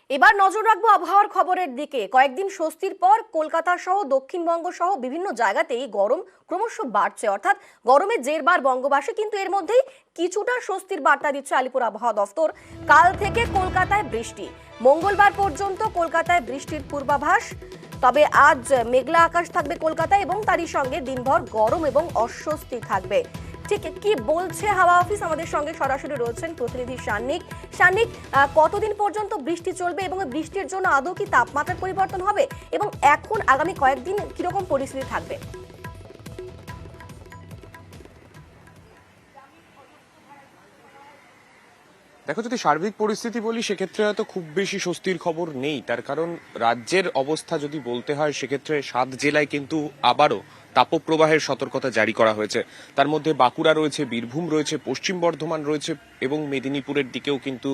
এবার নজর রাখবো আবহাওয়ার খবরের দিকে। কয়েকদিন স্বস্তির পর কলকাতা সহ দক্ষিণবঙ্গ সহ বিভিন্ন জায়গাতেই গরম ক্রমশ বাড়ছে, অর্থাৎ গরমে জেরবার বঙ্গবাসী, কিন্তু এর মধ্যেই কিছুটা স্বস্তির বার্তা দিচ্ছে আলিপুর আবহাওয়া দফতর। কাল থেকে কলকাতায় বৃষ্টি, মঙ্গলবার পর্যন্ত কলকাতায় বৃষ্টির পূর্বাভাস। তবে আজ মেঘলা আকাশ থাকবে কলকাতায় এবং তারই সঙ্গে দিনভর গরম এবং অস্বস্তি থাকবে। ঠিক কি বলছে হাওয়া অফিস? আমাদের সঙ্গে সরাসরি রয়েছেন প্রতিনিধি সান্নিক। সান্নিক, কতদিন পর্যন্ত বৃষ্টি চলবে এবং বৃষ্টির জন্য আদৌ কি তাপমাত্রার পরিবর্তন হবে, এবং এখন আগামী কয়েকদিন কিরকম পরিস্থিতি থাকবে? দেখো, যদি সার্বিক পরিস্থিতি বলি সেক্ষেত্রে হয়তো খুব বেশি স্বস্তির খবর নেই। তার কারণ রাজ্যের অবস্থা যদি বলতে হয় সেক্ষেত্রে 7 জেলায় কিন্তু আবারও তাপপ্রবাহের সতর্কতা জারি করা হয়েছে। তার মধ্যে বাঁকুড়া রয়েছে, বীরভূম রয়েছে, পশ্চিম বর্ধমান রয়েছে এবং মেদিনীপুরের দিকেও কিন্তু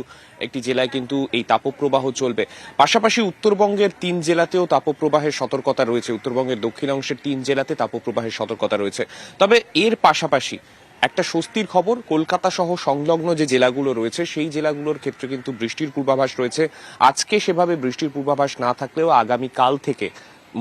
একটি জেলায় কিন্তু এই তাপপ্রবাহ চলবে। পাশাপাশি উত্তরবঙ্গের 3 জেলাতেও তাপপ্রবাহের সতর্কতা রয়েছে। উত্তরবঙ্গের দক্ষিণাংশের 3 জেলাতে তাপপ্রবাহের সতর্কতা রয়েছে। তবে এর পাশাপাশি একটা স্বস্তির খবর, কলকাতা সহ সংলগ্ন যে জেলাগুলো রয়েছে সেই জেলাগুলোর ক্ষেত্রে কিন্তু বৃষ্টির পূর্বাভাস রয়েছে। আজকে সেভাবে বৃষ্টির পূর্বাভাস না থাকলেও আগামী কাল থেকে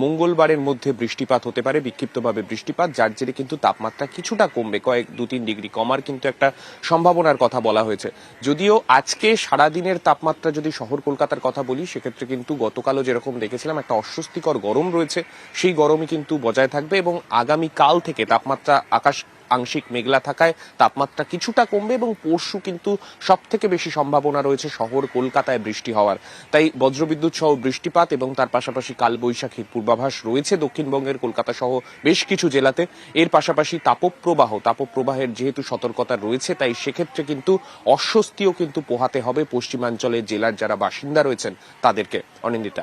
মঙ্গলবারের মধ্যে বৃষ্টিপাত হতে পারে, বিক্ষিপ্তভাবে বৃষ্টিপাত, যার জেরে কিন্তু তাপমাত্রা কিছুটা কমবে, 2-3 ডিগ্রি কমার কিন্তু একটা সম্ভাবনার কথা বলা হয়েছে। যদিও আজকে সারাদিনের তাপমাত্রা যদি শহর কলকাতার কথা বলি সেক্ষেত্রে কিন্তু গতকালও যেরকম দেখেছিলাম একটা অস্বস্তিকর গরম রয়েছে, সেই গরমই কিন্তু বজায় থাকবে এবং আগামী কাল থেকে তাপমাত্রা আকাশ আংশিক মেঘলা থাকায় তাপমাত্রা কিছুটা কমবে এবং পরশু কিন্তু সব থেকে বেশি সম্ভাবনা রয়েছে শহর কলকাতায় বৃষ্টি হওয়ার। তাই বজ্রবিদ্যুৎ সহ বৃষ্টিপাত এবং তার পাশাপাশি কালবৈশাখীর পূর্বাভাস রয়েছে দক্ষিণবঙ্গের কলকাতা সহ বেশ কিছু জেলাতে। এর পাশাপাশি তাপপ্রবাহের যেহেতু সতর্কতা রয়েছে তাই সেক্ষেত্রে কিন্তু অস্বস্তিও কিন্তু পোহাতে হবে পশ্চিমাঞ্চলের জেলার যারা বাসিন্দা রয়েছেন তাদেরকে। অনিন্দিতা,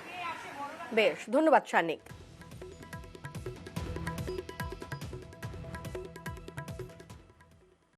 বেশ, ধন্যবাদ সান্নিক।